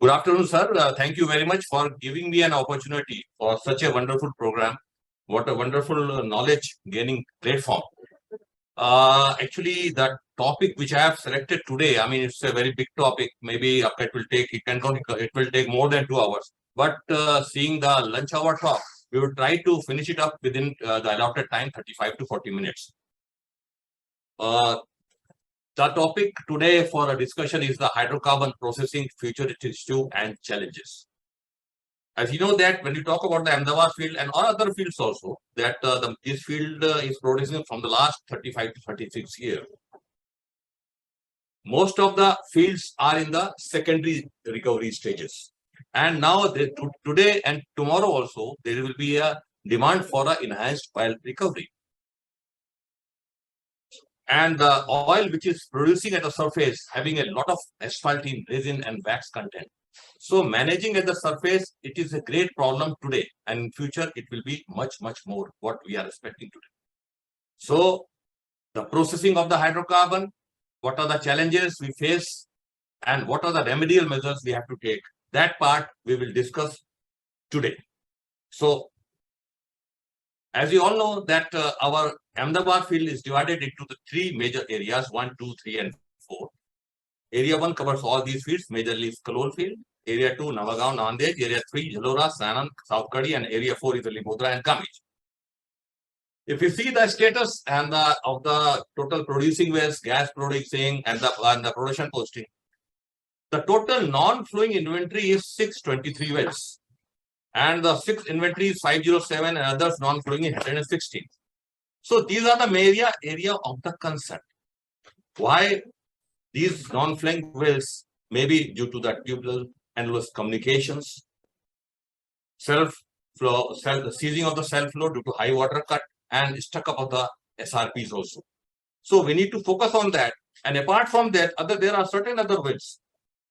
Good afternoon, sir. Thank you very much for giving me an opportunity for such a wonderful program. What a wonderful knowledge gaining platform. Actually, the topic which I have selected today, I mean, it's a very big topic. Maybe it will take more than 2 hours. But seeing the lunch hour talk, we will try to finish it up within the allotted time, 35 to 40 minutes. The topic today for a discussion is the hydrocarbon processing future issue and challenges. As you know that when you talk about the Ahmedabad field and all other fields also, that this field is producing from the last 35 to 36 years. Most of the fields are in the secondary recovery stages. And now today and tomorrow also, there will be a demand for an enhanced oil recovery. And the oil which is producing at the surface having a lot of asphaltene, resin and wax content. So managing at the surface, it is a great problem today, and in future it will be much more what we are expecting today. So the processing of the hydrocarbon, what are the challenges we face, and what are the remedial measures we have to take, that part we will discuss today. So as you all know that our Ahmedabad field is divided into the three major areas, 1, 2, 3 and 4. Area 1 covers all these fields, majorly is Kalol field. Area 2, Navagaon, Nanded. Area 3, Jalora, Sanand, South Kadi, and Area 4 is Limodra and Kamij. If you see the status and of the total producing wells, gas producing, and the production posting, the total non-flowing inventory is 623 wells. And the fixed inventory is 507 and others non-flowing is 116. So these are the area of the concern. Why these non-flowing wells may be due to the tubular endless communications, seizing of the self flow due to high water cut and stuck up of the SRPs also. So we need to focus on that. And apart from that, there are certain other wells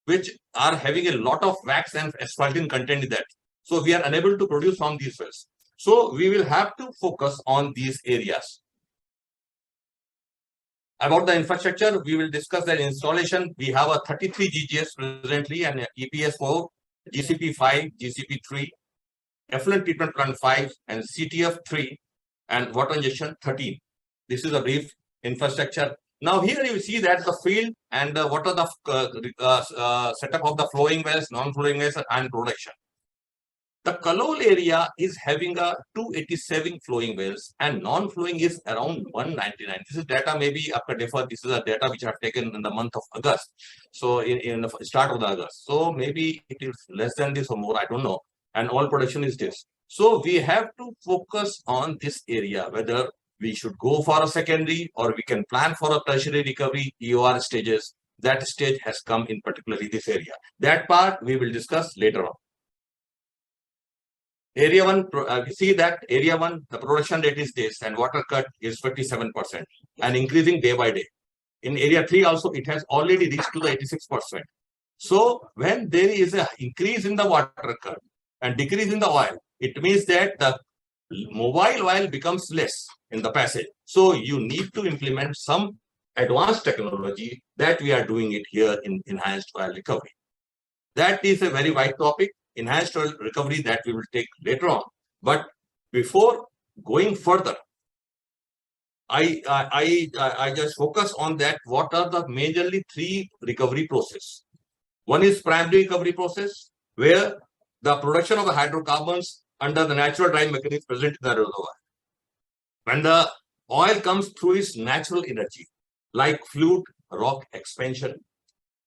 which are having a lot of wax and asphaltene content in that. So we are unable to produce from these wells. So we will have to focus on these areas. About the infrastructure, we will discuss that installation. We have a 33 GGS presently and EPS 4, GCP 5, GCP 3, effluent treatment plant 5, and CTF 3, and water injection 13. This is a brief infrastructure. Now here you see that the field and what are the setup of the flowing wells, non-flowing wells, and production. The Kalol area is having a 287 flowing wells and non-flowing is around 199. This is data maybe after defer. This is a data which I have taken in the month of August. So in the start of the August. So maybe it is less than this or more, I don't know. And all production is this. So we have to focus on this area, whether we should go for a secondary or we can plan for a tertiary recovery EOR stages. That stage has come in particularly this area. That part we will discuss later on. Area 1, we see that area 1, the production rate is this and water cut is 57% and increasing day by day. In area 3 also, it has already reached to the 86%. So when there is an increase in the water cut and decrease in the oil, it means that the mobile oil becomes less in the passage. So you need to implement some advanced technology that we are doing it here in enhanced oil recovery. That is a very wide topic. Enhanced oil recovery that we will take later on. But before going further, I just focus on that. What are the majorly three recovery process? One is primary recovery process, where the production of the hydrocarbons under the natural drying mechanism present in the reservoir. When the oil comes through its natural energy, like fluid rock expansion,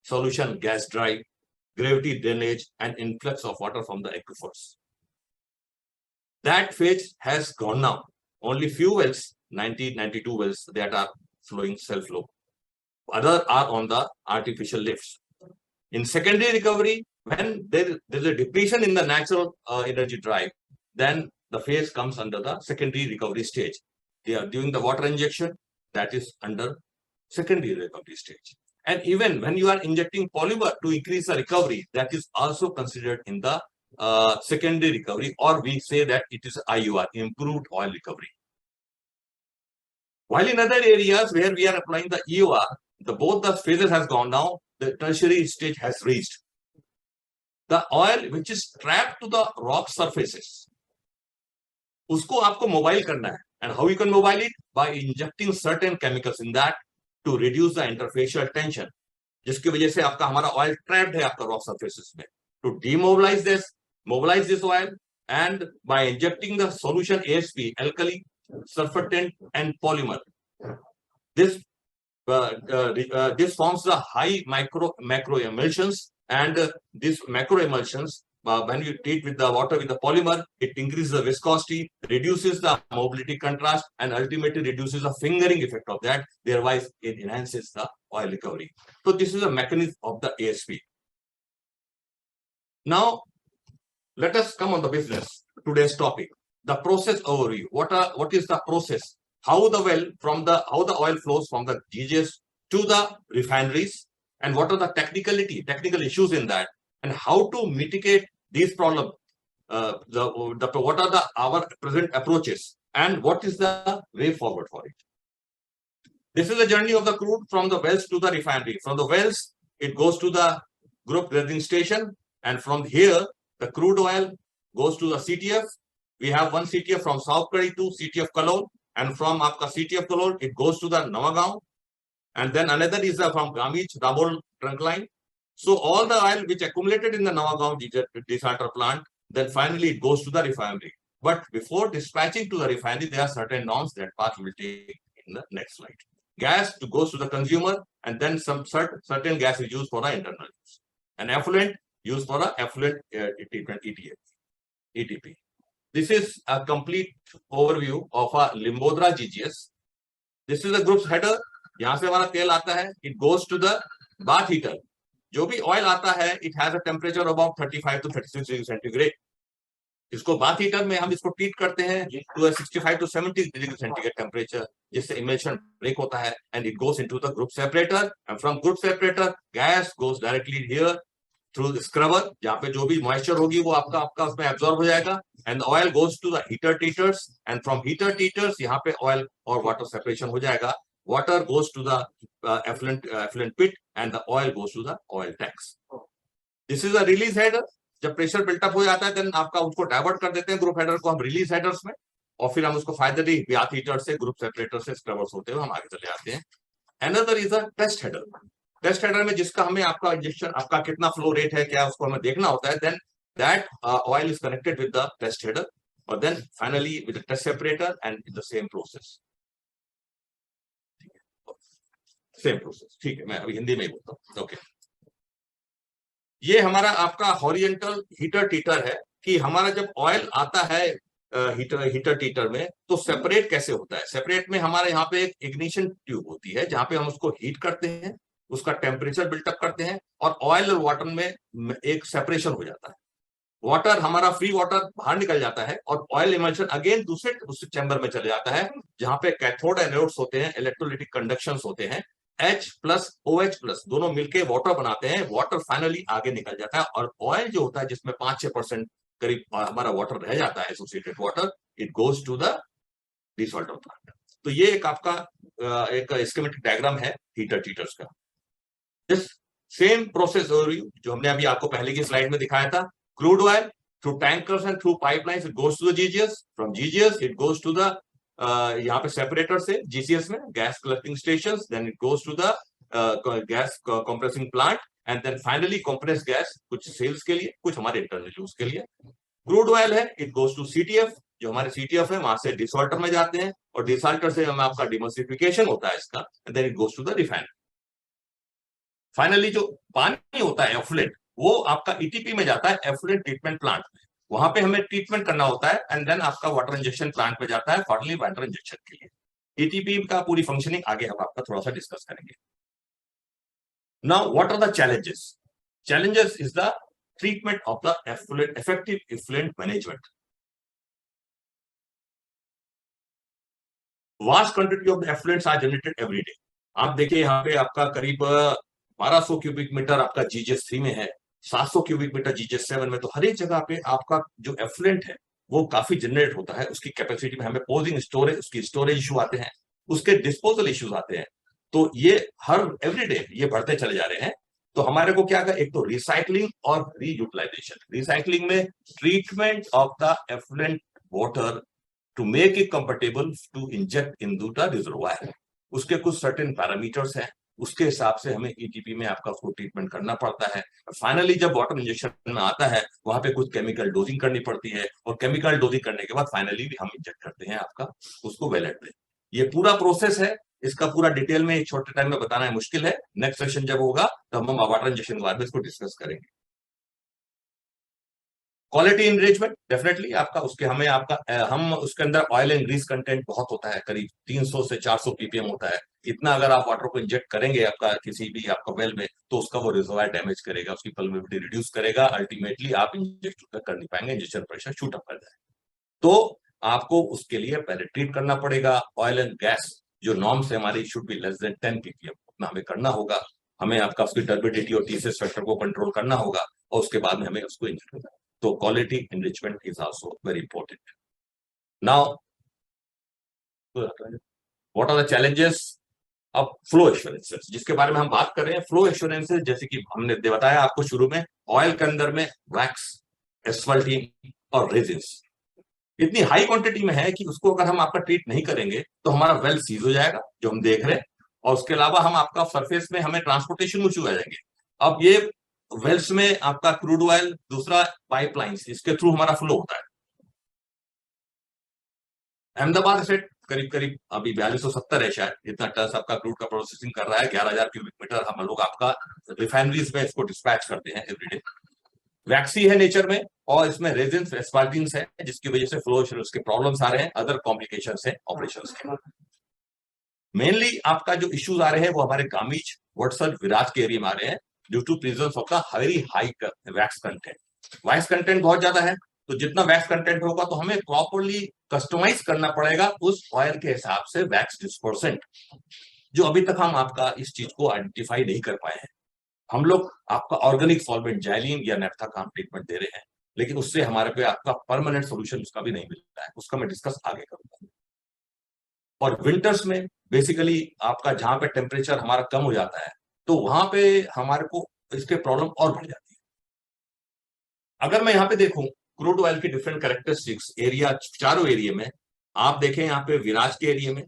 solution gas drive, gravity drainage, and influx of water from the aquifers. That phase has gone now. Only few wells, 92 wells, that are flowing self-flow. Others are on the artificial lifts. In secondary recovery, when there is a depletion in the natural energy drive, then the phase comes under the secondary recovery stage. They are doing the water injection, that is under secondary recovery stage. And even when you are injecting polymer to increase the recovery, that is also considered in the secondary recovery, or we say that it is IUR, improved oil recovery. While in other areas where we are applying the EOR, both the phases has gone down, the tertiary stage has reached. The oil which is trapped to the rock surfaces, उसको आपको mobile करना है. And how you can mobile it? By injecting certain chemicals in that to reduce the interfacial tension, जिसकी वजह से आपका हमारा oil trapped है आपका रॉक सरफेसेस में. To demobilize this oil and by injecting the solution ASP, alkali, surfactant and polymer, this this forms the high macro emulsions, and these macro emulsions, when you treat with the water with the polymer, it increases the viscosity, reduces the mobility contrast, and ultimately reduces the fingering effect of that, thereby it enhances the oil recovery. So this is a mechanism of the ASP. Now let us come on the business, today's topic, the process overview. What is the process? How the oil flows from the GGS to the refineries, and what are the technical issues in that, and how to mitigate these problems. What are our present approaches, and what is the way forward for it? This is the journey of the crude from the wells to the refinery. From the wells, it goes to the group blending station, and from here the crude oil goes to the CTF. We have one CTF from South Kari to CTF Kalol, and from Aapka CTF Kalol, it goes to the Nawagaon, and then another is from Gamich, Dabol trunk line. So all the oil which accumulated in the Nawagaon desalter plant, then finally it goes to the refinery. But before dispatching to the refinery, there are certain norms that path will take in the next slide. Gas goes to the consumer, and then some certain gas is used for the internal use. An effluent used for a effluent treatment, ETP. This is a complete overview of a Limbodra GGS. This is the group's header. यहाँ से हमारा तेल आता है. It goes to the bath heater. जो भी oil आता है, it has a temperature about 35 to 36 degrees centigrade. इसको बाथ हीटर में हम इसको ट्रीट करते हैं to a 65 to 70 degree centigrade temperature, जिससे emulsion break होता है, and it goes into the group separator, and from group separator gas goes directly here through the scrubber, जहाँ पे जो भी moisture होगी वो आपका उसमें absorb हो जाएगा, and the oil goes to the heater treaters, and from heater treaters यहाँ पे oil और water separation हो जाएगा. Water goes to the effluent pit, and the oil goes to the oil tanks. This is a release header. जब pressure built up हो जाता है, then आपका उसको डाइवर्ट कर देते हैं ग्रुप हेडर को हम रिलीज हेडर्स में, और फिर हम उसको फाइनली बाथ हीटर से, ग्रुप सेपरेटर से, स्क्रबर्स होते हुए हम आगे चले आते हैं. Another is a test header. Test header में जिसका हमें आपका इंजेक्शन, आपका कितना फ्लो रेट है, क्या उसको हमें देखना होता है. Then that oil is connected with the test header, और then finally with the test separator, and in the same process. Same process. ठीक है, मैं अभी हिंदी में ही बोलता हूँ. ओके, ये हमारा आपका हॉरिजेंटल हीटर टीटर है कि हमारा जब ऑयल आता है हीटर टीटर में, तो सेपरेट कैसे होता है. सेपरेट में हमारे यहाँ पे एक इग्निशन ट्यूब होती है, जहां पे हम उसको हीट करते हैं, उसका टेम्परेचर बिल्टअप करते हैं, और ऑयल और वाटर में एक सेपरेशन हो जाता है. वाटर हमारा फ्री वाटर बाहर निकल जाता है, और ऑयल इमल्शन अगेन दूसरे चैम्बर में चले जाता है, जहां पे कैथोड एनोड्स होते हैं, इलेक्ट्रोलाइटिक कंडक्शंस होते हैं. H प्लस OH प्लस दोनों मिलके वाटर बनाते हैं. वाटर फाइनली आगे निकल जाता है, और ऑयल जो होता है जिसमें 5-6% करीब हमारा वाटर रह जाता है, associated water, it goes to the desalter plant. तो ये एक आपका एक स्कीमेटिक डायग्राम है हीटर टीटर्स का. दिस सेम प्रोसेस जो हमने अभी आपको पहले की स्लाइड में दिखाया था. Crude oil through tankers and through pipelines it goes to the GGS. From GGS it goes to the यहाँ पे सेपरेटर से GCS में gas collecting station, then it goes to the gas compressing plant, and then finally compress gas कुछ sales के लिए, कुछ हमारे internal use के लिए. क्रूड ऑयल है, इट गोज टू CTF. जो हमारे CTF है वहां से डिसॉल्टर में जाते हैं, और डिसॉल्टर से हमें आपका डिमल्सिफिकेशन होता है इसका, and then it goes to the refinery. Finally जो पानी होता है एफ्लुएंट, वो आपका ETP में जाता है, एफ्लुएंट ट्रीटमेंट प्लांट में. वहां पे हमें ट्रीटमेंट करना होता है, एंड देन आपका वाटर इंजेक्शन प्लांट में जाता है फाइनली वाटर इंजेक्शन के लिए. ETP का पूरी फंक्शनिंग आगे हम आपका थोड़ा सा डिस्कस करेंगे. Now what are the challenges? Challenges is the treatment of the effluent, effective effluent management. Vast quantity of the effluents are generated every day. आप देखिए यहाँ पे आपका करीब 1200 क्यूबिक मीटर आपका GGS3 में है, 700 क्यूबिक मीटर GGS7 में. तो हर एक जगह पे आपका जो एफ्लुएंट है वो काफी जनरेट होता है. उसकी कैपेसिटी में हमें पोजिंग स्टोरेज, उसकी स्टोरेज इशू आते हैं, उसके डिस्पोजल इश्यूज आते हैं. तो ये हर एवरीडे ये बढ़ते चले जा रहे हैं. तो हमारे को क्या एक तो रिसाइकलिंग और रीयूटिलाइजेशन। रिसाइकलिंग में treatment of the effluent water to make it comfortable to inject in the reservoir. उसके कुछ सर्टेन पैरामीटर्स हैं, उसके हिसाब से हमें ईटीपी में आपका उसको ट्रीटमेंट करना पड़ता है। फाइनली जब वाटर इंजेक्शन में आता है वहां पे कुछ केमिकल डोजिंग करनी पड़ती है, और केमिकल डोजिंग करने के बाद फाइनली हम इंजेक्ट करते हैं आपका उसको वेलेट में। ये पूरा प्रोसेस है, इसका पूरा डिटेल में एक छोटे टाइम में बताना है मुश्किल है। नेक्स्ट सेशन जब होगा तब हम वाटर इंजेक्शन के बारे में इसको डिस्कस करेंगे। क्वालिटी इनरिचमेंट डेफिनेटली आपका उसके हमें आपका हम उसके अंदर ऑयल एंड ग्रीस कंटेंट बहुत होता है, करीब 300 से 400 पीपीएम होता है। इतना अगर आप वाटर को इंजेक्ट करेंगे आपका किसी भी आपका वेल में, तो उसका वो रिजर्वायर डैमेज करेगा, उसकी परमेबिलिटी रिड्यूस करेगा, अल्टीमेटली आप इंजेक्ट कर नहीं पाएंगे, इंजेक्शन प्रेशर शूट अप कर जाए। तो आपको उसके लिए पहले ट्रीट करना पड़ेगा। ऑयल एंड गैस जो नॉर्म्स है हमारी should be less then 10 ppm, उतना हमें करना होगा। हमें आपका उसकी टर्बिडिटी और टीसीएस फैक्टर को कंट्रोल करना होगा, और उसके बाद में हमें उसको इंजेक्ट करना है। तो quality enrichment is also very important. Now what are the challenges? अब फ्लो एश्योरेंसेस जिसके बारे में हम बात कर रहे हैं, फ्लो एश्योरेंसेस जैसे कि हमने बताया आपको शुरू में, ऑयल के अंदर में वैक्स, एस्फल्टीन और रेजिन्स इतनी हाई क्वांटिटी में है कि उसको अगर हम आपका ट्रीट नहीं करेंगे तो हमारा वेल सीज हो जाएगा जो हम देख रहे हैं, और उसके अलावा हम आपका सरफेस में हमें ट्रांसपोर्टेशन इशू आ जाएंगे। अब ये वेल्स में आपका क्रूड ऑयल, दूसरा पाइपलाइंस, इसके थ्रू हमारा फ्लो होता है। अहमदाबाद से करीब करीब अभी 4270 है शायद इतना टन आपका क्रूड का प्रोसेसिंग कर रहा है, 11,000 क्यूबिक मीटर हम लोग आपका रिफाइनरीज में इसको डिस्पैच करते हैं एवरीडे। वैक्सी है नेचर में, और इसमें रेजिन्स एस्पार्टिन्स है, जिसकी वजह से फ्लो उसके प्रॉब्लम्स आ रहे हैं, अदर कॉम्प्लिकेशंस है ऑपरेशंस के। मेनली आपका जो इश्यूज आ रहे हैं वो हमारे गामीज, वोटसल, विराज के एरिया में आ रहे हैं, due to presence of the very high wax content. Wax content बहुत ज्यादा है, तो जितना वैक्स कंटेंट होगा तो हमें प्रॉपरली कस्टमाइज करना पड़ेगा उस ऑयल के हिसाब से वैक्स डिस्पर्सेंट, जो अभी तक हम आपका इस चीज को आइडेंटिफाई नहीं कर पाए हैं। हम लोग आपका ऑर्गेनिक सॉल्वेंट जाइलिन या नेफ्था का हम ट्रीटमेंट दे रहे हैं, लेकिन उससे हमारे पे आपका परमानेंट सोल्यूशन उसका भी नहीं मिल रहा है, उसका मैं डिस्कस आगे करूंगा। और विंटर्स में बेसिकली आपका जहां पे टेम्परेचर हमारा कम हो जाता है, तो वहां पे हमारे को इसके प्रॉब्लम और बढ़ जाती है। अगर मैं यहाँ पे देखूं क्रूड ऑयल की डिफरेंट कैरेक्टरिस्टिक्स एरिया, चारों एरिया में आप देखें, यहाँ पे विराज के एरिया में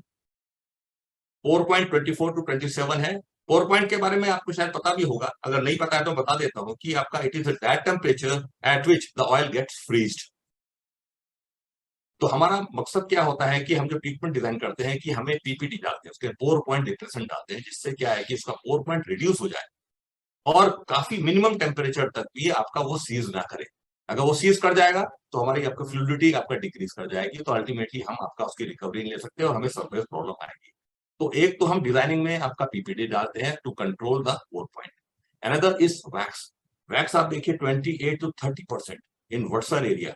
4.24 टू 27 है। 4 पॉइंट के बारे में आपको शायद पता भी होगा, अगर नहीं पता है तो बता देता हूं कि आपका it is that temperature at which the oil gets freezed. तो हमारा मकसद क्या होता है कि हम जो ट्रीटमेंट डिजाइन करते हैं कि हमें पीपीटी डालते हैं, उसके पोर पॉइंट डिप्रेशन डालते हैं, जिससे क्या है कि इसका पोर पॉइंट रिड्यूस हो जाए और काफी मिनिमम टेम्परेचर तक भी आपका वो सीज ना करे। अगर वो सीज कर जाएगा तो हमारी आपका फ्लूइडिटी आपका डिक्रीज कर जाएगी, तो अल्टीमेटली हम आपका उसकी रिकवरी नहीं ले सकते और हमें सर्फेस प्रॉब्लम आएगी। तो एक तो हम डिजाइनिंग में आपका पीपीटी डालते हैं to control the pour point. Another is wax. Wax आप देखिए 28 टू 30% इन वर्सल एरिया,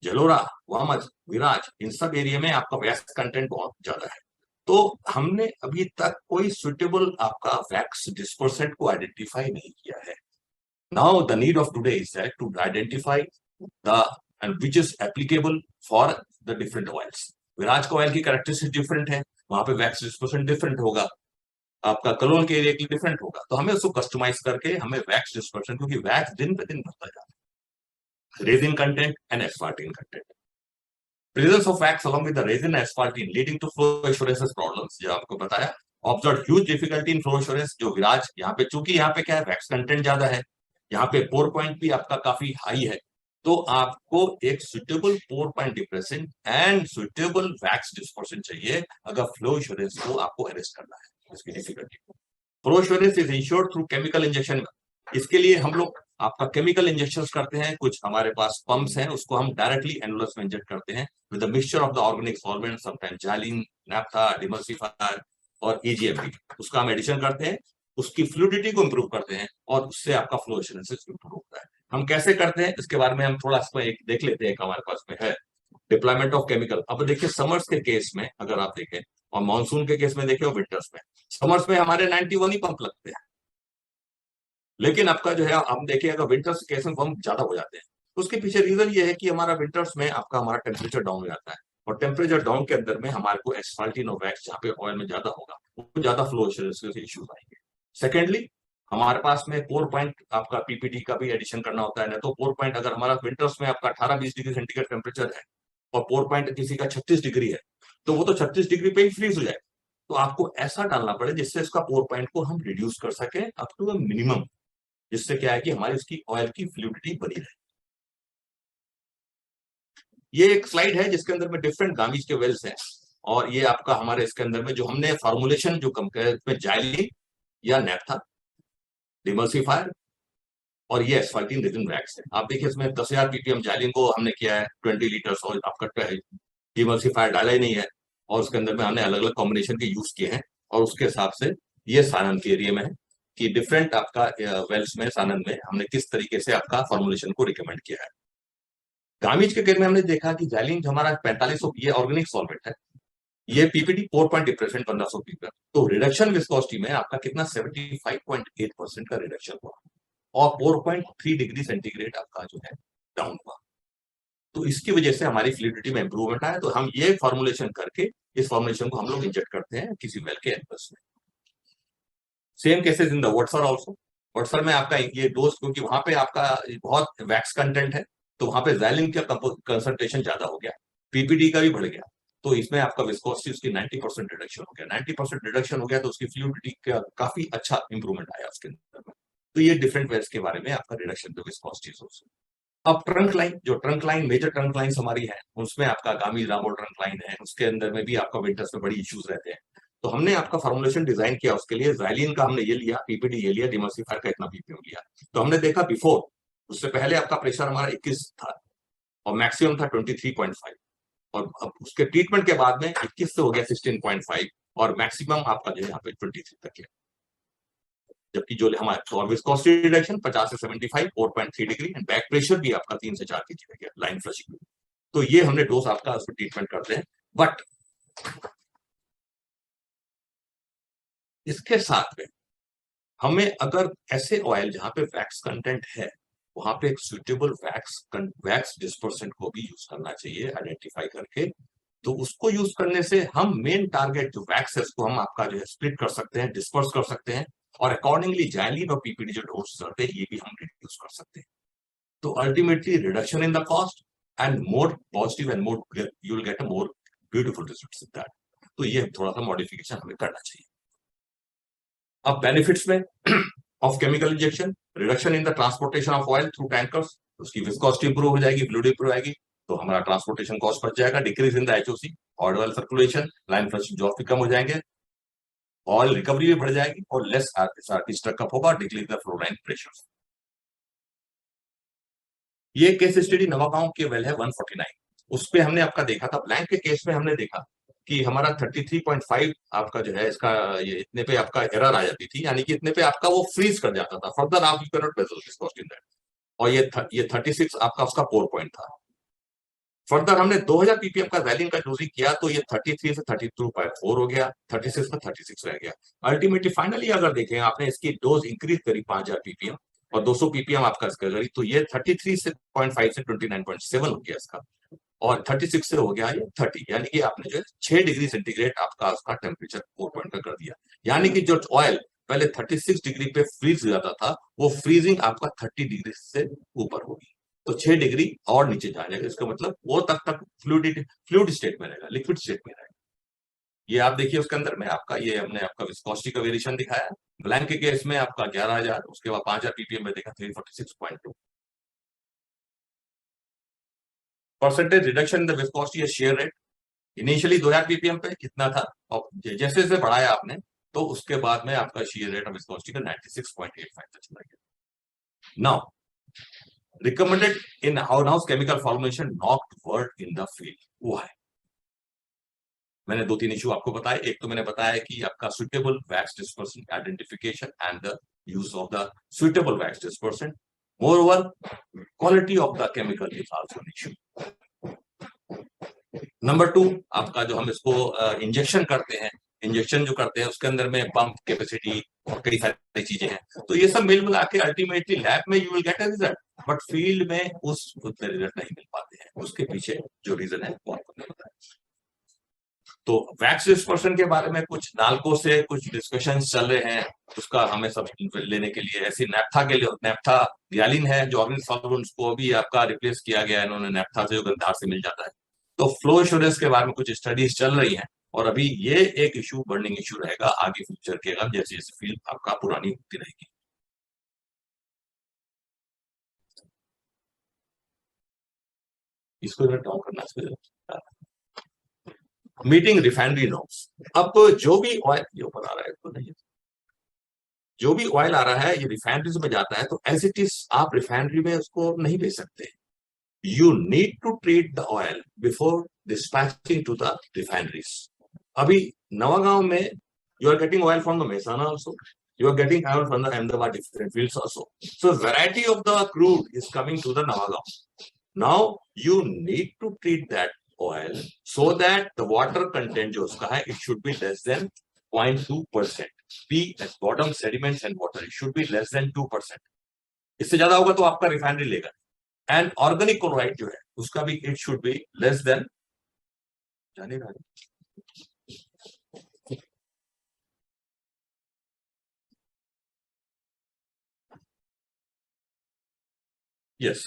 जलोरा, वामज, विराज, इन सब एरिया में आपका वैक्स कंटेंट बहुत ज्यादा है। तो हमने अभी तक कोई सुटेबल आपका वैक्स डिस्पर्सेंट को आइडेंटिफाई नहीं किया है। Now the need of today is that to identify the end which is applicable for the different oils. विराज का ऑयल की कैरेक्टरिस्टिक डिफरेंट है, वहां पे वैक्स डिस्पर्सेंट डिफरेंट होगा, आपका कलोन के एरिया की डिफरेंट होगा, तो हमें उसको कस्टमाइज करके हमें वैक्स डिस्पर्सेंट, क्योंकि वैक्स दिन पे दिन बढ़ता जाता है, resin content and asphaltene content. Presence of wax along with the resin asphaltene leading to flow assurance problems, जो आपको बताया। Observed huge difficulty in flow assurance, जो विराज यहाँ पे, चूंकि यहाँ पे क्या है वैक्स कंटेंट ज्यादा है, यहाँ पे पोर पॉइंट भी आपका काफी हाई है, तो आपको एक suitable pour point depression and suitable wax dispersion चाहिए अगर फ्लो एश्योरेंस को आपको अरेस्ट करना है इसकी डिफिकल्टी को। Flow assurance is insured through chemical injection. इसके लिए हम लोग आपका केमिकल इंजेक्शंस करते हैं, कुछ हमारे पास पंप्स हैं, उसको हम डायरेक्टली एनुलस में इंजेक्ट करते हैं with the mixture of the organic solvent, sometimes xylene, naphtha, demulsifier और ईजीएमबी, उसका हम एडिशन करते हैं, उसकी फ्लूइडिटी को इंप्रूव करते हैं और उससे आपका फ्लो एश्योरेंस इंप्रूव होता है। हम कैसे करते हैं इसके बारे में हम थोड़ा इसमें एक देख लेते हैं, हमारे पास में है डिप्लॉयमेंट ऑफ केमिकल। अब देखिए समर्स के केस में अगर आप देखें और मानसून के केस में देखें और विंटर्स में, समर्स में हमारे 91 ही पंप लगते हैं, लेकिन आपका जो है हम देखें अगर विंटर्स केस में पंप ज्यादा हो जाते हैं, उसके पीछे रीजन ये है कि हमारा विंटर्स में आपका हमारा टेम्परेचर डाउन हो जाता है, और टेम्परेचर डाउन के अंदर में हमारे को एस्फाल्टीन और वैक्स जहाँ पे ऑयल में ज्यादा होगा वो ज्यादा फ्लो इश्यूज आएंगे। सेकेंडली हमारे पास में कोर पॉइंट आपका पीपीटी का भी एडिशन करना होता है ना, तो कोर पॉइंट अगर हमारा विंटर्स में आपका 18-20 डिग्री सेंटीग्रेड टेम्परेचर है और कोर पॉइंट किसी का 36 डिग्री है, तो वो तो 36 डिग्री पे ही फ्रीज हो जाए। तो आपको ऐसा डालना पड़े जिससे इसका कोर पॉइंट को हम रिड्यूस कर सकें अप टू अ मिनिमम, जिससे क्या है कि हमारी उसकी ऑयल की फ्लूइडिटी बनी रहे। ये एक स्लाइड है जिसके अंदर में डिफरेंट गामीज के वेल्स हैं, और ये आपका हमारे इसके अंदर में जो हमने फॉर्मुलेशन जो कंपेयर में जाइलिन या नैप्था, डिमल्सिफायर और ये एस्फाल्टीन रेजिन वैक्स है। आप देखिए इसमें 10,000 पीपीएम जाइलिन को हमने किया है 20 लीटर्स, और आपका डिमल्सिफायर डाला ही नहीं है, और उसके अंदर में हमने अलग अलग कॉम्बिनेशन के यूज किए हैं, और उसके हिसाब से ये सानंद के एरिया में है कि डिफरेंट आपका वेल्स में सानंद में हमने किस तरीके से आपका फॉर्मुलेशन को रिकमेंड किया है। गामीज के केस में हमने देखा कि जाइलिन जो हमारा 4500, ये ऑर्गेनिक सॉल्वेंट है, ये पीपीटी 4.8% 1500 पीपीएम, तो रिडक्शन विस्कोसिटी में आपका कितना 75.8% का रिडक्शन हुआ, और 4.3 डिग्री सेंटीग्रेड आपका जो है डाउन हुआ। तो इसकी वजह से हमारी फ्लूइडिटी में इंप्रूवमेंट आया। तो हम ये फॉर्मुलेशन करके इस फॉर्मुलेशन को हम लोग इंजेक्ट करते हैं किसी वेल के एनपस में। सेम केसेस इन द वाटसर आल्सो। वाटसर में आपका ये डोज, क्योंकि वहां पे आपका बहुत वैक्स कंटेंट है, तो वहां पे xylene का कंसंट्रेशन ज्यादा हो गया, पीपीडी का भी बढ़ गया, तो इसमें आपका विस्कोसिटी उसकी 90% रिडक्शन हो गया। 90% रिडक्शन हो गया तो उसकी फ्लूइडिटी का काफी अच्छा इंप्रूवमेंट आया उसके अंदर में। तो ये डिफरेंट वेल्स के बारे में आपका रिडक्शन तो विस्कोसिटी। अब ट्रंक लाइन, जो trunk line major trunk line हमारी है, उसमें आपका गामी रामोल ट्रंक लाइन है, उसके अंदर में भी आपका विंटर्स में बड़ी इश्यूज रहते हैं। तो हमने आपका फॉर्मुलेशन डिजाइन किया, उसके लिए जाइलिन का हमने ये लिया, पीपीडी ये लिया, डिमल्सिफायर का इतना पीपीएम लिया। तो हमने देखा बिफोर, उससे पहले आपका प्रेशर हमारा 21 था और मैक्सिमम था 23.5, और अब उसके ट्रीटमेंट के बाद में 21 से हो गया 16.5, और मैक्सिमम आपका जो है यहाँ पे 23 तक है। जबकि जो हमारा और विस्कोसिटी रिडक्शन 50 से 75, 4.3 डिग्री, एंड बैक प्रेशर भी आपका 3 से 4 केजी रह गया लाइन फ्लशिंग। तो ये हमने डोज आपका उसको ट्रीटमेंट करते हैं। बट इसके साथ में हमें अगर ऐसे ऑयल जहां पे वैक्स कंटेंट है, वहां पे एक सुइटेबल वैक्स डिस्पर्सेंट को भी यूज करना चाहिए आइडेंटिफाई करके। तो उसको यूज करने से हम मेन टारगेट जो वैक्स है उसको हम आपका जो है स्प्लिट कर सकते हैं, डिस्पर्स कर सकते हैं, और अकॉर्डिंगली जाइलिन और पीपीडी जो डोज करते हैं ये भी हम रिड्यूस कर सकते हैं। तो ultimately reduction in the cost and more positive and more you will get a more beautiful results in that. तो ये थोड़ा सा मॉडिफिकेशन हमें करना चाहिए। अब बेनिफिट्स में of chemical injection, reduction in the transportation of oil through tankers, उसकी विस्कोसिटी इंप्रूव हो जाएगी, फ्लूइड इंप्रूव आएगी, तो हमारा ट्रांसपोर्टेशन कॉस्ट बच जाएगा। Decrease in the HOC, oil circulation, line flushing job भी कम हो जाएंगे, ऑयल रिकवरी भी बढ़ जाएगी, और लेस आरपी स्टकअप होगा, decrease the flow line pressure. ये केस स्टडी नवागांव के वेल है 149, उस पे हमने आपका देखा था। ब्लैंक के केस में हमने देखा कि हमारा 33.5 आपका जो है इसका ये इतने पे आपका एरर आ जाती थी, यानी कि इतने पे आपका वो फ्रीज कर जाता था, फर्दर आप you can not measure this cost in that. और ये 36 आपका उसका कोर पॉइंट था। फर्दर हमने 2000 पीपीएम का वैलिन का डोजिंग किया, तो ये 33 से 32.4 हो गया, 36 का 36 रह गया। अल्टीमेटली फाइनली अगर देखें आपने इसकी डोज इंक्रीज करी 5000 पीपीएम और 200 पीपीएम आपका इसका करी, तो ये 33 से 0.5 से 29.7 हो गया इसका, और 36 से हो गया ये 30, यानी कि आपने जो है 6 डिग्री सेंटीग्रेड आपका उसका टेम्परेचर 4 पॉइंट का कर दिया। यानी कि जो ऑयल पहले 36 डिग्री पे फ्रीज हो जाता था, वो फ्रीजिंग आपका 30 डिग्री से ऊपर होगी, तो 6 डिग्री और नीचे जा जाएगा। इसका मतलब वो तक फ्लूइड स्टेट में रहेगा, लिक्विड स्टेट में रहेगा। ये आप देखिए उसके अंदर में आपका ये हमने आपका विस्कोसिटी का वेरिएशन दिखाया। ब्लैंक के केस में आपका 11,000, उसके बाद 5000 पीपीएम में देखा 346.2 percentage reduction in the viscosity share rate. Initially 2000 ppm पे कितना था, और जैसे जैसे बढ़ाया आपने, तो उसके बाद में आपका शेयर रेट ऑफ विस्कोसिटी का 96.85 तक चला गया। Now recommended in in-house chemical formulation not work in the field, वो है। मैंने 2-3 इशू आपको बताए। एक तो मैंने बताया कि आपका suitable wax dispersant identification and the use of the suitable wax dispersant. Moreover quality of the chemical is also an issue. Number 2 आपका जो हम इसको इंजेक्शन करते हैं, इंजेक्शन जो करते हैं उसके अंदर में पंप कैपेसिटी और कई सारी चीजें हैं, तो ये सब मिल मिला के अल्टीमेटली लैब में you will get a result, but field में उतने रिजल्ट नहीं मिल पाते हैं। उसके पीछे जो रीजन है वो आपको बताया। तो वैक्स डिस्पर्शन के बारे में कुछ नाल्को से कुछ डिस्कशन चल रहे हैं, उसका हमें सब लेने के लिए ऐसी नेप्था के लिए नेप्था ग्यालिन है जो ऑर्गेनिक सॉल्वेंट्स को भी आपका रिप्लेस किया गया है इन्होंने नेप्था से, जो गंधार से मिल जाता है। तो फ्लो एश्योरेंस के बारे में कुछ स्टडीज चल रही हैं, और अभी ये एक इशू बर्निंग इशू रहेगा आगे फ्यूचर के, अगर जैसे जैसे फील्ड आपका पुरानी होती रहेगी। इसको डाउन करना चाहिए। Meeting refinery norms. अब जो भी ऑयल ये ऊपर आ रहा है तो नहीं, जो भी ऑयल आ रहा है ये रिफाइनरीज में जाता है, तो एज इट इज आप रिफाइनरी में उसको नहीं बेच सकते। You need to treat the oil before dispatching to the refineries. अभी नवागांव में you are getting oil from the Mehsana also, you are getting oil from the Ahmedabad different fields also. So variety of the crude is coming to the Navagaon. Now you need to treat that oil so that the water content जो उसका है it should be less than 0.2%. P as bottom sediments and water it should be less than 2%. इससे ज्यादा होगा तो आपका refinery लेगा। And organic chloride जो है उसका भी it should be less than, जाने रहा यस,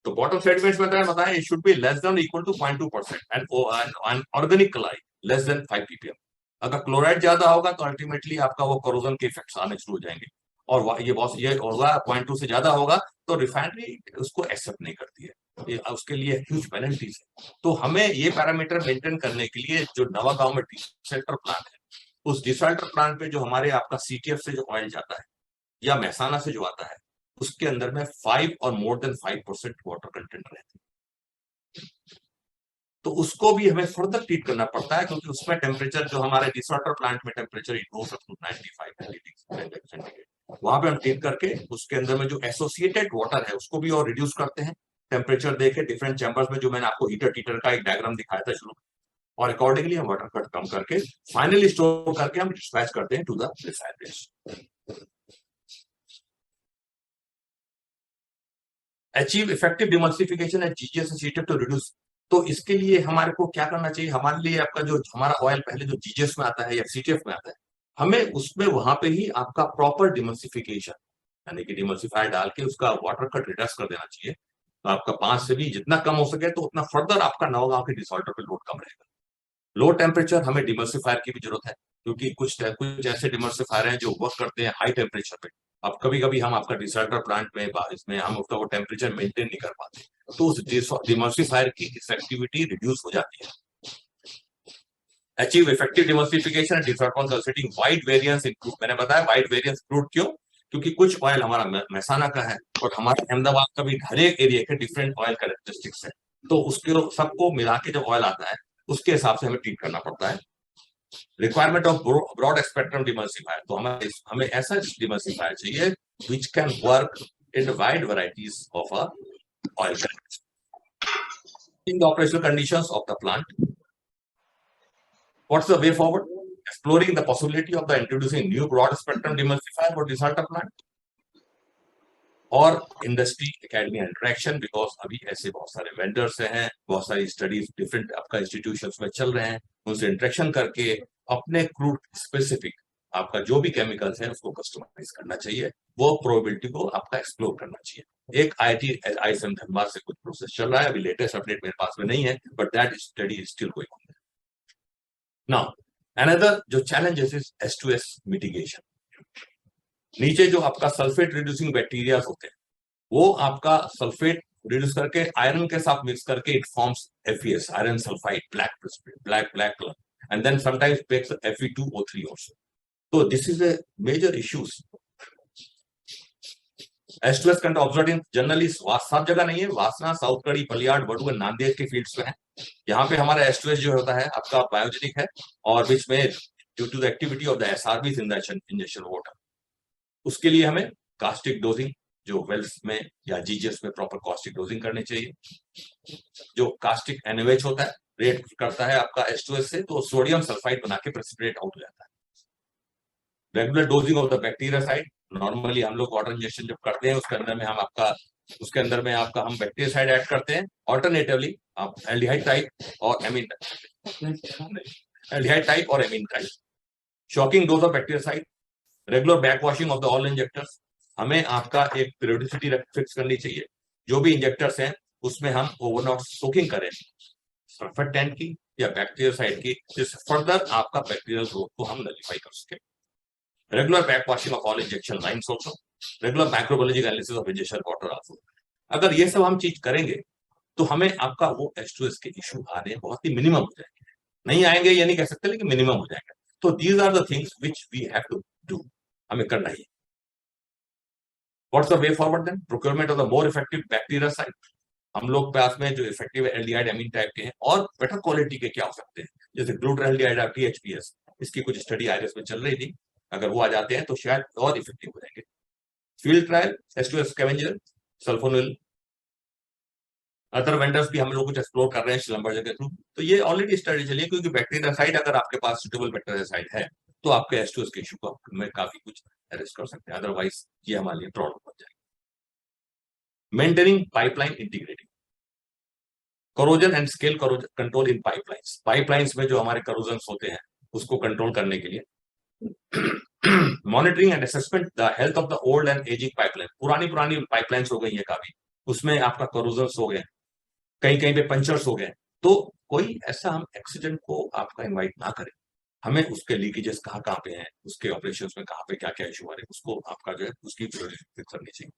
तो बॉटम सेडिमेंट्स में बताएं it should be less than equal to 0.2% and organic chloride less than 5 ppm। अगर क्लोराइड ज्यादा होगा तो अल्टीमेटली आपका वो कोरोजन के इफेक्ट्स आने शुरू हो जाएंगे, और ये होगा 0.2 से ज्यादा होगा तो रिफाइनरी उसको एक्सेप्ट नहीं करती है, ये उसके लिए ह्यूज पेनल्टीज है। तो हमें ये पैरामीटर मेंटेन करने के लिए जो नवागांव में डिसल्टर प्लांट है, उस डिसल्टर प्लांट पे जो हमारे आपका सीटीएफ से जो ऑयल जाता है या महसाना से जो आता है उसके अंदर में 5 और मोर देन 5% वाटर कंटेंट रहते हैं, तो उसको भी हमें फर्दर ट्रीट करना पड़ता है, क्योंकि उसमें टेम्परेचर जो हमारे डिसॉल्टर प्लांट में temperature it goes up to 95 degree centigrade, वहां पे हम ट्रीट करके उसके अंदर में जो एसोसिएटेड वाटर है उसको भी और रिड्यूस करते हैं टेम्परेचर देके डिफरेंट चैम्बर्स में, जो मैंने आपको हीटर टीटर का एक डायग्राम दिखाया था शुरू, और अकॉर्डिंगली हम वाटर कट कम करके फाइनली स्टोर करके हम डिस्पैच करते हैं to the refineries. Achieve effective demulsification at GGS and CTF to reduce. तो इसके लिए हमारे को क्या करना चाहिए, हमारे लिए आपका जो हमारा ऑयल पहले जो जीजीएस में आता है या सीटीएफ में आता है, हमें उसमें वहां पे ही आपका प्रॉपर डिमल्सिफिकेशन यानी कि डिमल्सिफायर डाल के उसका वाटर कट रिडक्स कर देना चाहिए। तो आपका 5 से भी जितना कम हो सके तो उतना फर्दर आपका नवागांव के डिसॉल्टर पे लोड कम रहेगा। लो टेम्परेचर हमें डिमल्सिफायर की भी जरूरत है, क्योंकि कुछ ऐसे डिमल्सिफायर हैं जो वर्क करते हैं हाई टेम्परेचर पे। अब कभी कभी हम आपका डिसल्टर प्लांट में इसमें हम उसका वो टेम्परेचर मेंटेन नहीं कर पाते, तो उस डिमल्सिफायर की इफेक्टिविटी रिड्यूस हो जाती है। अचीव इफेक्टिव डिमल्सिफिकेशन डिसल्टिंग वाइड वेरिएंस इन क्रूड। मैंने बताया वाइड वेरिएंस क्रूड क्यों, क्योंकि कुछ ऑयल हमारा महसाना का है और हमारे अहमदाबाद का भी हर एक एरिया के डिफरेंट ऑयल कैरेक्टरिस्टिक्स है, तो उसके सबको मिला के जब ऑयल आता है उसके हिसाब से हमें ट्रीट करना पड़ता है। रिक्वायरमेंट ऑफ ब्रॉड स्पेक्ट्रम डिमल्सिफायर, तो हमें ऐसा डिमल्सिफायर चाहिए which can work in wide varieties of a oil current. In the operational conditions of the plant, what's the way forward? Exploring the possibility of the introducing new broad spectrum demulsifier for desalter plant और industry academy interaction, because अभी ऐसे बहुत सारे vendors हैं, बहुत सारी studies different आपका institutions में चल रहे हैं, उनसे इंटरेक्शन करके अपने क्रूड स्पेसिफिक आपका जो भी केमिकल्स है उसको कस्टमाइज करना चाहिए, वो प्रोबेबिलिटी को आपका एक्सप्लोर करना चाहिए। एक IISM धनबाद से कुछ प्रोसेस चल रहा है, अभी लेटेस्ट अपडेट मेरे पास में नहीं है, but that study is still going on. Now another जो चैलेंजेस इज H2S मिटिगेशन। नीचे जो आपका सल्फेट रिड्यूसिंग बैक्टीरिया होते हैं वो आपका सल्फेट रिड्यूस करके आयरन के साथ मिक्स करके it forms FeS, iron sulphide, black colour, and then sometimes makes Fe2O3 also. So this is a major issues. H2S content observe in generally सब जगह नहीं है, वासना, साउथ कड़ी, पलियाड, बड़ू, नांदेड़ के फील्ड्स में है। यहाँ पे हमारा H2S जो होता है आपका बायोजेनिक है, और विच में due to the activity of the SRBs in the injection water, उसके लिए हमें कास्टिक डोजिंग जो वेल्स में या जीजीएस में प्रॉपर कास्टिक डोजिंग करनी चाहिए। जो कास्टिक NaOH होता है रिएक्ट करता है आपका H2S से, तो सोडियम सल्फाइड बना के प्रेसिपिटेट आउट हो जाता है। Regular dosing of the bactericide, normally हम लोग वाटर इंजेक्शन जब करते हैं उसके अंदर में आपका हम बैक्टीरियासाइड ऐड करते हैं, ऑल्टरनेटिवली आप एल्डिहाइड टाइप और एल्डिहाइड टाइप और amine type, shocking dose of bactericide, regular back washing of the all injectors. हमें आपका एक पीरियोडिसिटी फिक्स करनी चाहिए, जो भी इंजेक्टर्स हैं उसमें हम ओवरनाइट सोकिंग करें सर्फेक्टेंट की या बैक्टीरियासाइड की, जिससे फर्दर आपका बैक्टीरियल ग्रोथ को हम नलिफाई कर सके। Regular back washing of all injection lines also, regular microbiological analysis of injection water also. अगर ये सब हम चीज करेंगे तो हमें आपका वो H2S के इशू आने बहुत ही मिनिमम हो जाएंगे, नहीं आएंगे ये नहीं कह सकते, लेकिन मिनिमम हो जाएंगे। तो these are the things which we have to do, हमें करना ही। What's the way forward then? Procurement of the more effective bactericide. हम लोग पास में जो इफेक्टिव एल्डिहाइड एमीन टाइप के हैं और बेटर क्वालिटी के क्या हो सकते हैं, जैसे ग्लूटाल्डिहाइड THPS, इसकी कुछ स्टडी आईआरएस में चल रही थी, अगर वो आ जाते हैं तो शायद और इफेक्टिव हो जाएंगे। Field trial H2S scavenger, sulphonyl, other vendors भी हम लोग कुछ एक्सप्लोर कर रहे हैं श्लम्बर्जर के थ्रू। तो ये ऑलरेडी स्टडी चली है, क्योंकि बैक्टीरियासाइड अगर आपके पास सुटेबल बैक्टीरियासाइड है तो आपके H2S के इशू को में काफी कुछ अरेस्ट कर सकते हैं, अदरवाइज ये हमारे लिए प्रॉब्लम बन जाएगी। Maintaining pipeline integrity, corrosion and scale control in pipelines. Pipelines में जो हमारे करोजन्स होते हैं उसको कंट्रोल करने के लिए monitoring and assessment the health of the old and ageing pipeline. पुरानी पाइपलाइंस हो गई है काफी, उसमें आपका करोजन्स हो गए, कहीं कहीं पे पंचर्स हो गए, तो कोई ऐसा हम एक्सीडेंट को आपका इनवाइट ना करें। हमें उसके लीकेजेस कहाँ कहाँ पे हैं, उसके ऑपरेशंस में कहाँ पे क्या क्या इशू आ रहे हैं, उसको आपका जो है उसकी फिक्स करनी चाहिए।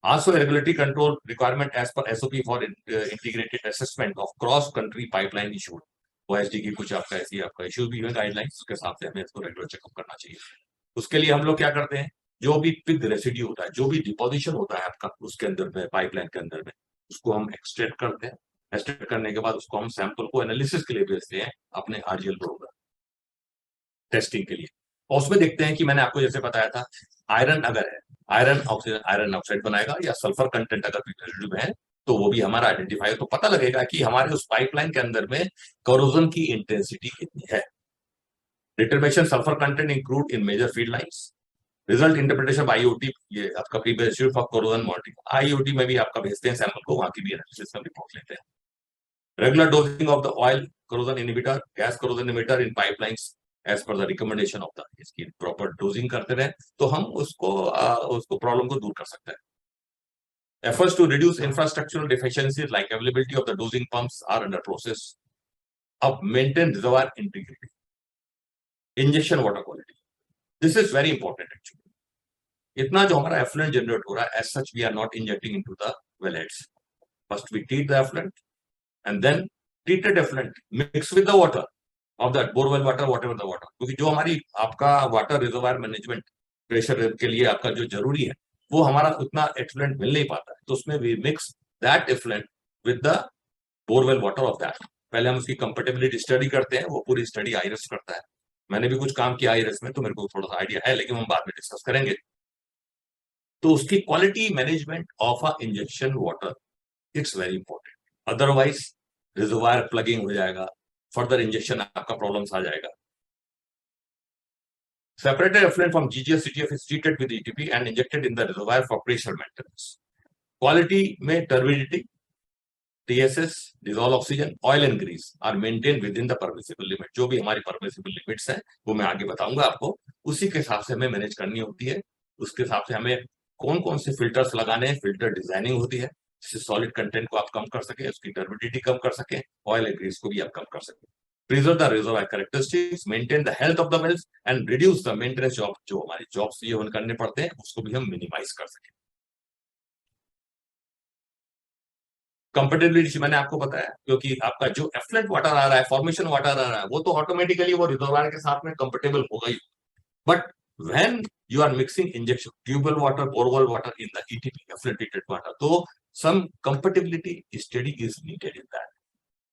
Also, regulatory control requirement as per SOP for integrated assessment of cross country pipeline issued। OSD की कुछ आपका ऐसी आपका इश्यूज भी है गाइडलाइंस, उसके साथ से हमें इसको रेगुलर चेकअप करना चाहिए। उसके लिए हम लोग क्या करते हैं, जो भी पिग रेसिड्यू होता है, जो भी डिपोजिशन होता है आपका उसके अंदर में, पाइपलाइन के अंदर में, उसको हम एक्सट्रैक्ट करते हैं। एक्सट्रैक्ट करने के बाद उसको हम सैंपल को एनालिसिस के लिए भेजते हैं अपने RGL प्रोग्राम टेस्टिंग के लिए, और उसमें देखते हैं कि मैंने आपको जैसे बताया था, आयरन अगर है, आयरन ऑक्सीजन आयरन ऑक्साइड बनाएगा, या सल्फर कंटेंट अगर रेसिड्यू में है तो वो भी हमारा आइडेंटिफाई हो, तो पता लगेगा कि हमारे उस पाइपलाइन के अंदर में कोरोजन की इंटेंसिटी कितनी है। Determination sulphur content include in major field lines, result interpretation IoT, ये आपका previous institute for corrosion monitoring IoT में भी आपका भेजते हैं सैंपल को, वहां की भी एनालिसिस का रिपोर्ट लेते हैं। Regular dosing of the oil corrosion inhibitor, gas corrosion inhibitor in pipelines as per the recommendation of the, इसकी प्रॉपर डोजिंग करते रहे तो हम उसको प्रॉब्लम को दूर कर सकते हैं। Efforts to reduce infrastructural deficiencies like availability of the dosing pumps are under process. Of maintain reservoir integrity, injection water quality. This is very important actually. इतना जो हमारा effluent generate हो रहा है, as such we are not injecting into the wellheads. First we treat the effluent and then treated effluent mix with the water of that borewell water, whatever the water. क्योंकि जो हमारी आपका water reservoir management pressure के लिए आपका जो जरूरी है, वो हमारा उतना एफ्लुएंट मिल नहीं पाता है, तो उसमें we mix that effluent with the borewell water of that. पहले हम उसकी कंपेटेबिलिटी स्टडी करते हैं, वो पूरी स्टडी आईआरएस करता है। मैंने भी कुछ काम किया आईआरएस में, तो मेरे को थोड़ा सा आइडिया है, लेकिन हम बाद में डिस्कस करेंगे। तो उसकी quality management of a injection water, it's very important, otherwise reservoir plugging हो जाएगा, फर्दर इंजेक्शन आपका प्रॉब्लम्स आ जाएगा। Separated effluent from GGS CTF is treated with ETP and injected in the reservoir for pressure maintenance. Quality में turbidity, TSS, dissolved oxygen, oil and grease are maintained within the permissible limit. जो भी हमारी permissible limits हैं वो मैं आगे बताऊंगा आपको, उसी के हिसाब से हमें मैनेज करनी होती है। उसके हिसाब से हमें कौन कौन से फिल्टर्स लगाने हैं, फिल्टर डिजाइनिंग होती है, जिससे सॉलिड कंटेंट को आप कम कर सके, उसकी टर्बिडिटी कम कर सके, ऑयल एंड ग्रीस को भी आप कम कर सके। Preserve the reservoir characteristics, maintain the health of the wells and reduce the maintenance job, जो हमारी जॉब्स ये करने पड़ते हैं उसको भी हम मिनिमाइज कर सकें। कंपेटेबिलिटी मैंने आपको बताया, क्योंकि आपका जो एफ्लुएंट वाटर आ रहा है, फॉर्मेशन वाटर आ रहा है, वो तो ऑटोमेटिकली वो रिजर्वायर के साथ में कंपेटेबल होगा ही, but when you are mixing injection tubewell water, borewell water in the ETP effluent treated water, तो some compatibility study is needed in that,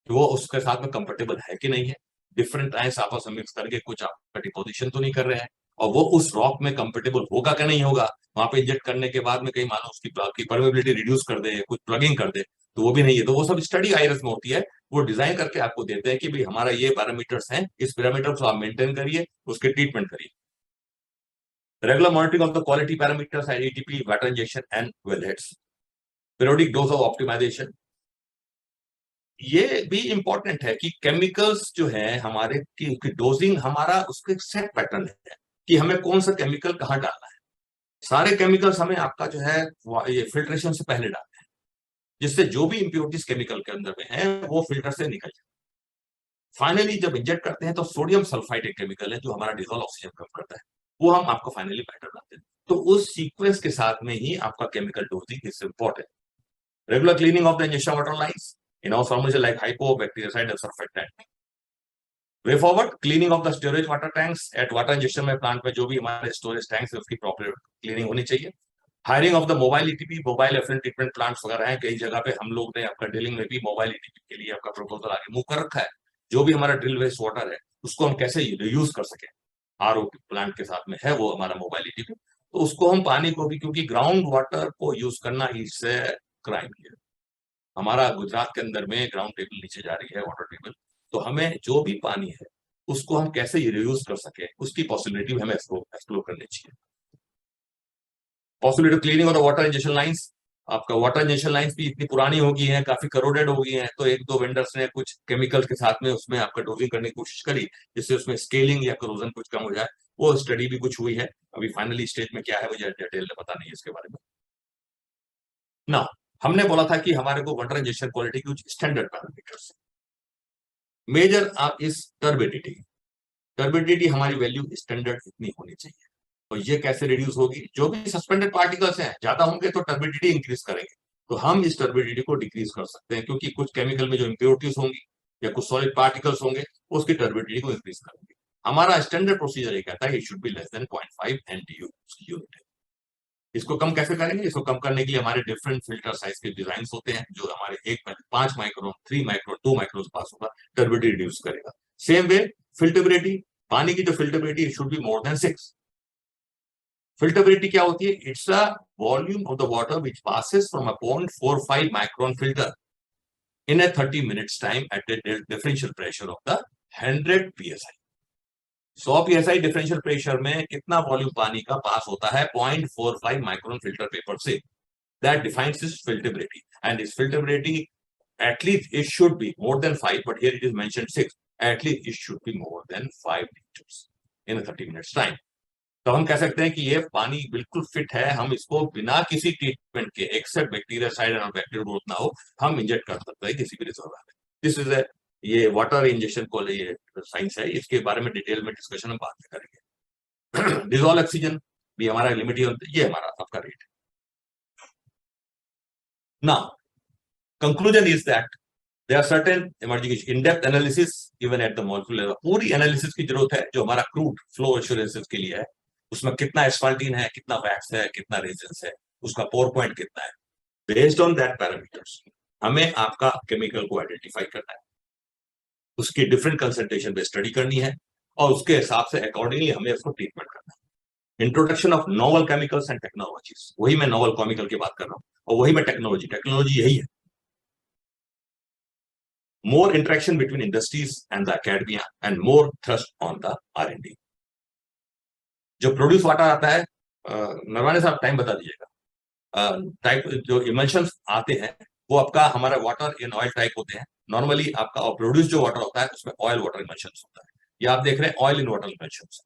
वो उसके साथ में कंफर्टेबल है कि नहीं है। डिफरेंट आयंस आपस में मिक्स करके कुछ आपका डिपोजिशन तो नहीं कर रहे हैं, और वो उस रॉक में कंफर्टेबल होगा कि नहीं होगा, वहां पे इंजेक्ट करने के बाद में कहीं मानो उसकी परमेबिलिटी रिड्यूस कर दे, कुछ प्लगिंग कर दे, तो वो भी नहीं है। तो वो सब स्टडी आईआरएस में होती है, वो डिजाइन करके आपको देते हैं कि भाई हमारा ये पैरामीटर्स हैं, इस पैरामीटर को आप मेंटेन करिए, उसके ट्रीटमेंट करिए। Regular monitoring of the quality parameters and ETP, water injection and wellheads, periodic dose of optimization, ये भी इंपॉर्टेंट है कि केमिकल्स जो है हमारे की डोजिंग हमारा उसका एक सेट पैटर्न है कि हमें कौन सा केमिकल कहाँ डालना है। सारे केमिकल्स हमें आपका जो है ये फिल्ट्रेशन से पहले डालना है, जिससे जो भी इंप्योरिटीज केमिकल के अंदर में है वो फिल्टर से निकल जाए। फाइनली जब इंजेक्ट करते हैं तो सोडियम सल्फाइड एक केमिकल है जो हमारा डिजोल्व ऑक्सीजन कम करता है, वो हम आपको फाइनली बैटर डालते हैं। तो उस सीक्वेंस के साथ में ही आपका chemical dosing is important. Regular cleaning of the injection water lines in our formulation like hypo, bactericide and surfactant. We forward cleaning of the storage water tanks at water injection में plant में जो भी हमारे storage tanks है उसकी proper cleaning होनी चाहिए। Hiring of the mobile ETP, mobile effluent treatment plants वगैरह हैं, कई जगह पे हम लोग ने आपका ड्रिलिंग में भी मोबाइल ईटीपी के लिए आपका प्रपोजल आगे मूव कर रखा है। जो भी हमारा ड्रिल वेस्ट वाटर है उसको हम कैसे रीयूज कर सके, आरओ प्लांट के साथ में है वो हमारा मोबाइल ईटीपी, तो उसको हम पानी को भी, क्योंकि ग्राउंड वाटर को यूज करना इससे क्राइम है। हमारा गुजरात के अंदर में ग्राउंड टेबल नीचे जा रही है, वाटर टेबल, तो हमें जो भी पानी है उसको हम कैसे रियूज कर सके उसकी पॉसिबिलिटी हमें एक्सप्लोर करनी चाहिए। Possibility cleaning of the water injection lines, आपका वाटर इंजेक्शन लाइंस भी इतनी पुरानी हो गई है, काफी करोडेड हो गई है, तो एक दो वेंडर्स ने कुछ केमिकल के साथ में उसमें आपका डोजिंग करने की कोशिश करी जिससे उसमें स्केलिंग या करोजन कुछ कम हो जाए। वो स्टडी भी कुछ हुई है, अभी फाइनली स्टेज में क्या है मुझे डिटेल में पता नहीं है इसके बारे में ना। हमने बोला था कि हमारे को वाटर इंजेक्शन क्वालिटी की कुछ स्टैंडर्ड पैरामीटर्स, मेजर आप इस टर्बिडिटी, टर्बिडिटी हमारी वैल्यू स्टैंडर्ड इतनी होनी चाहिए। और ये कैसे रिड्यूस होगी, जो भी सस्पेंडेड पार्टिकल्स हैं ज्यादा होंगे तो टर्बिडिटी इंक्रीज करेंगे, तो हम इस टर्बिडिटी को डिक्रीज कर सकते हैं, क्योंकि कुछ केमिकल में जो इम्प्योरिटीज होंगी या कुछ सॉलिड पार्टिकल्स होंगे उसकी टर्बिडिटी को इंक्रीज करेंगे। हमारा स्टैंडर्ड प्रोसीजर ये कहता है it should be less then 0.5 NTU unit. इसको कम कैसे करेंगे, इसको कम करने के लिए हमारे डिफरेंट फिल्टर साइज के डिजाइन होते हैं, जो हमारे 5 माइक्रोन, 3 माइक्रोन, 2 माइक्रोन पास होगा, टर्बिडिटी रिड्यूस करेगा। सेम वे फिल्टेबिलिटी, पानी की जो फिल्टेबिलिटी शुड बी मोर देन 6। फिल्टेबिलिटी क्या होती है, it's a volume of the water which passes from a 0.45 micron filter in a 30 minutes time at the differential pressure of the 100 psi। 100 psi differential pressure में कितना volume पानी का पास होता है 0.45 micron filter paper से, that defines its filterability, and its filterability at least it should be more than 5, but here it is mentioned 6, at least it should be more than 5 liters in a 30 minutes time। तो हम कह सकते हैं कि ये पानी बिल्कुल fit है, हम इसको बिना किसी ट्रीटमेंट के, एक्सेप्ट बैक्टीरियासाइड और बैक्टीरियल ग्रोथ ना हो, हम इंजेक्ट कर सकते हैं किसी भी रिजर्वायर में। दिस इज ए, ये वाटर इंजेक्शन को ये साइंस है, इसके बारे में डिटेल में डिस्कशन हम बाद में करेंगे। डिजोल्व ऑक्सीजन भी हमारा लिमिट, ये हमारा आपका रेट है। Now, conclusion is that there are certain emerging issues. In-depth analysis even at the molecule level, पूरी एनालिसिस की जरूरत है जो हमारा क्रूड फ्लो एश्योरेंसेस के लिए है। उसमें कितना एस्फाल्टीन है, कितना वैक्स है, कितना रेजिन्स है, उसका पोर पॉइंट कितना है। बेस्ड ऑन दैट पैरामीटर्स हमें आपका केमिकल को आइडेंटिफाई करना है, उसकी डिफरेंट कंसंट्रेशन पे स्टडी करनी है और उसके हिसाब से अकॉर्डिंगली हमें उसको ट्रीटमेंट करना है। Introduction of novel chemicals and technologies, वही मैं नोवल केमिकल की बात कर रहा हूँ और वही मैं टेक्नोलॉजी यही है। More interaction between industries and the academia and more thrust on the R&D। जो प्रोड्यूस वाटर आता है, नरवाने साहब टाइम बता दीजिएगा, टाइप जो इमल्शंस आते हैं वो आपका हमारा वाटर इन ऑयल टाइप होते हैं। नॉर्मली आपका प्रोड्यूस जो वाटर होता है उसमें ऑयल वाटर इमल्शंस होता है, ये आप देख रहे हैं ऑयल इन वाटर इमल्शंस।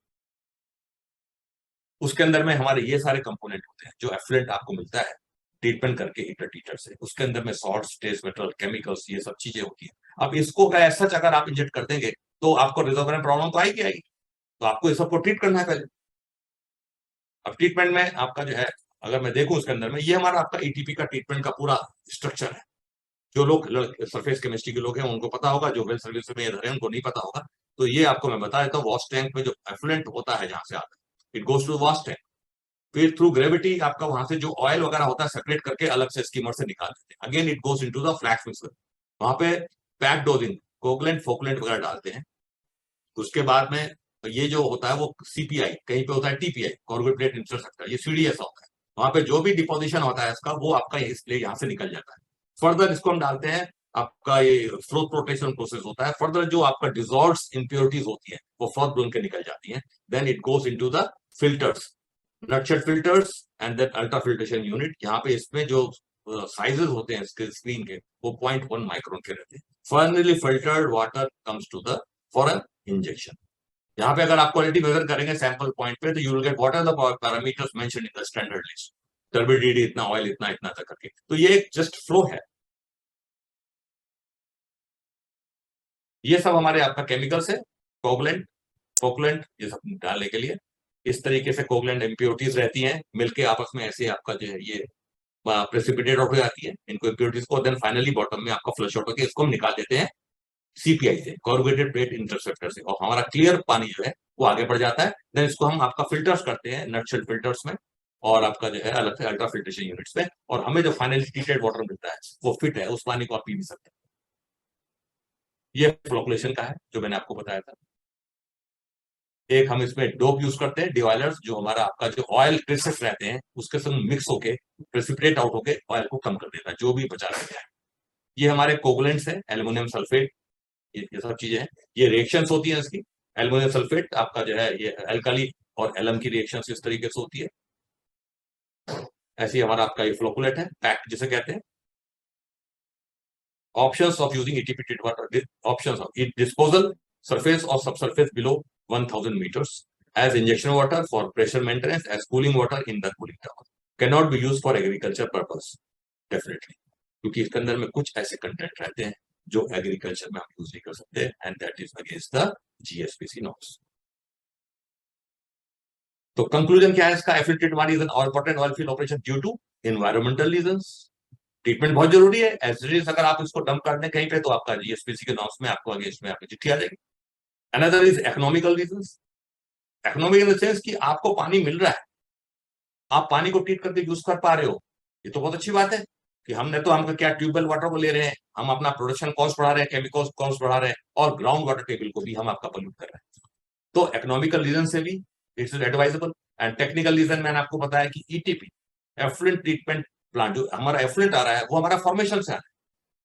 उसके अंदर में हमारे ये सारे कंपोनेंट होते हैं जो एफ्लुएंट आपको मिलता है ट्रीटमेंट करके हीटर टीटर से, उसके अंदर में सॉल्ट्स, टेस्ट मेटल, केमिकल्स, ये सब चीजें होती हैं। अब इसको क्या सच अगर आप इंजेक्ट कर देंगे तो आपको रिजर्वायर में प्रॉब्लम तो आएगी, तो आपको इस सबको ट्रीट करना है पहले। अब ट्रीटमेंट में आपका जो है, अगर मैं देखूं उसके अंदर में, ये हमारा आपका ईटीपी का ट्रीटमेंट का पूरा स्ट्रक्चर है। जो लोग सरफेस केमिस्ट्री के लोग हैं उनको पता होगा, जो वेल सर्विस में इधर है उनको नहीं पता होगा, तो ये आपको मैं बता देता हूँ। वॉश टैंक में जो एफ्लुएंट होता है जहां से आता है, it goes to wash tank, फिर थ्रू ग्रेविटी आपका वहां से जो ऑयल वगैरह होता है सेपरेट करके अलग से स्कीमर से निकाल देते हैं। Again it goes into the flax mixer, वहां पे पैक डोजिंग कोगलेंट फोकलेंट वगैरह डालते हैं। उसके बाद में ये जो होता है वो सीपीआई, कहीं पे होता है टीपीआई, कॉर्बेट प्लेट इंफ्रास्ट्रक्चर, ये सीडीएस होता है। वहां पे जो भी डिपोजिशन होता है इसका वो आपका इसलिए यहाँ से निकल जाता है। फर्दर इसको हम डालते हैं, आपका ये फ्लोथ प्रोटेक्शन प्रोसेस होता है। फर्दर जो आपका डिजॉल्व्ड इंप्योरिटीज होती है वो फ्रॉथ बन के निकल जाती हैं। Then it goes into the filters, nutshell filters and then ultra filtration unit. यहाँ पे इसमें जो साइजेस होते हैं इसके स्क्रीन के, वो 0.1 माइक्रोन के रहते हैं. Finally filtered water comes to the for an injection. यहाँ पे अगर आप क्वालिटी मेजर करेंगे सैंपल पॉइंट पे, तो you will get what are the parameters mentioned in the standard list. Turbidity इतना, ऑयल इतना, इतना तक करके. तो ये एक जस्ट फ्लो है. ये सब हमारे आपका केमिकल्स है. कोगुलेंट, कोगुलेंट ये सब डालने के लिए इस तरीके से कोगुलेंट इम्प्योरिटीज रहती हैं मिलके आपस में, ऐसे आपका जो है ये प्रेसिपिटेट आउट हो जाती है इनको इम्प्योरिटीज को. देन फाइनली बॉटम में आपका फ्लश आउट होकर इसको हम निकाल देते हैं सीपीआई से, कॉर्रुगेटेड प्लेट इंटरसेप्टर से, और हमारा क्लियर पानी जो है वो आगे बढ़ जाता है. देन इसको हम आपका फिल्टर्स करते हैं नटशेल फिल्टर्स में, और आपका जो है अलग से अल्ट्रा फिल्ट्रेशन यूनिट्स में, और हमें जो फाइनली ट्रीटेड वाटर मिलता है वो फिट है, उस पानी को आप पी भी सकते हैं. ये फ्लोकुलेशन का है जो मैंने आपको बताया था. एक हम इसमें डोप यूज करते हैं, डिवाइलर्स, जो हमारा आपका जो ऑयल ट्रेसेस रहते हैं उसके संग मिक्स होके प्रेसिपिटेट आउट होके ऑयल को कम कर देता है, जो भी बचा रहता है. ये हमारे कोगुलेंट्स है, एल्युमिनियम सल्फेट, ये सब चीजें हैं. ये रिएक्शंस होती हैं इसकी. एल्युमिनियम सल्फेट आपका जो है ये एल्काली और एलम की रिएक्शन इस तरीके से होती है. ऐसे ही हमारा आपका ये फ्लोकुलेट है, पैक जिसे कहते हैं. Options of using ATP treat water, options of disposal surface or subsurface below 1000 meters as injection water for pressure maintenance, as cooling water in the cooling tower. Cannot be used for agriculture purpose. Definitely, क्योंकि इसके अंदर में कुछ ऐसे content रहते हैं जो agriculture में हम यूज नहीं कर सकते, and that is against the GSPC norms. तो कंक्लूजन क्या है इसका? Affiliated water is an important oil field operation due to environmental reasons. Treatment बहुत जरूरी है. एज इट इज अगर आप इसको डंप कर दें कहीं पे तो आपका जीएसपीसी के नॉर्म्स में आपको अगेंस्ट में आपकी चिट्ठी आ जाएगी. Another is economical reasons. Economic in the sense कि आपको पानी मिल रहा है, आप पानी को ट्रीट करके यूज कर पा रहे हो, ये तो बहुत अच्छी बात है. कि हमने तो हमका क्या ट्यूबवेल वाटर को ले रहे हैं, हम अपना प्रोडक्शन कॉस्ट बढ़ा रहे हैं, केमिकल कॉस्ट बढ़ा रहे हैं, और ग्राउंड वाटर टेबल को भी हम आपका पोल्यूट कर रहे हैं. तो इकोनॉमिकल रीजन से भी it's advisable. And technical reason मैंने आपको बताया कि ईटीपी, एफ्लुएंट ट्रीटमेंट प्लांट, जो हमारा एफ्लुएंट आ रहा है वो हमारा फॉर्मेशन से आ रहा है.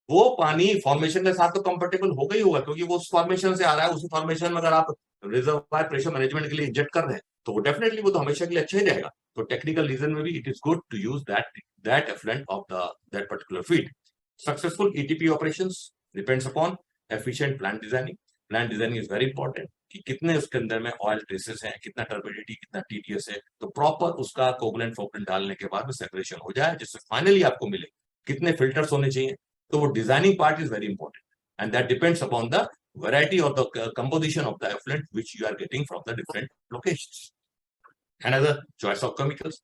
वो पानी फॉर्मेशन के साथ तो कंफर्टेबल हो गई होगा, क्योंकि वो उस फॉर्मेशन से आ रहा है. उस फॉर्मेशन में अगर आप रिजर्वायर प्रेशर मैनेजमेंट के लिए इंजेक्ट कर रहे हैं तो वो डेफिनेटली वो तो हमेशा के लिए अच्छा ही रहेगा. तो टेक्निकल रीजन में भी it is good to use that effluent of that particular feed. Successful ETP operations depends upon efficient plant designing. Plant designing is very important, कि कितने उसके अंदर में ऑयल ट्रेसेस हैं, कितना टर्बिडिटी, कितना टीटीएस है, तो प्रॉपर उसका कोगुलेंट फोगुलेंट डालने के बाद में सेपरेशन हो जाए, जिससे फाइनली आपको मिले. कितने फिल्टर्स होने चाहिए, तो वो designing part is very important, and that depends upon the variety of the composition of the effluent which you are getting from the different locations. Another choice of chemicals,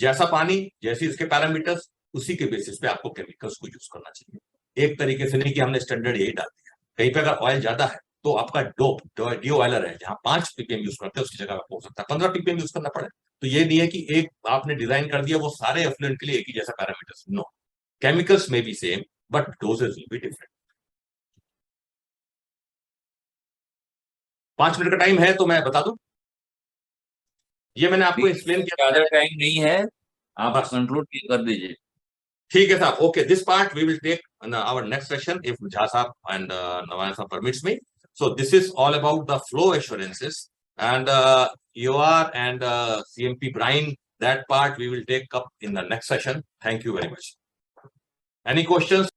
जैसा पानी जैसी इसके पैरामीटर्स, उसी के बेसिस पे आपको chemicals को use करना चाहिए. एक तरीके से नहीं कि हमने स्टैंडर्ड यही डाल दिया. कहीं पे अगर ऑयल ज्यादा है तो आपका डोप डी ऑयलर है, जहां 5 ppm यूज करते हैं उसकी जगह आपको हो सकता है 15 ppm यूज करना पड़े. तो ये नहीं है कि एक आपने डिजाइन कर दिया वो सारे एफ्लुएंट के लिए एक ही जैसा पैरामीटर्स. नो, केमिकल्स में B same but doses will be different. 5 minute का टाइम है तो मैं बता दूं, ये मैंने आपको एक्सप्लेन किया. ज्यादा टाइम नहीं है, आप बस कंक्लूड कर दीजिए. ठीक है साहब. Okay, this part we will take our next session if Jha साहब एंड नवाया साहब permits me. So this is all about the flow assurances, and EOR and CMP brine, that part we will take up in the next session. Thank you very much. Any questions?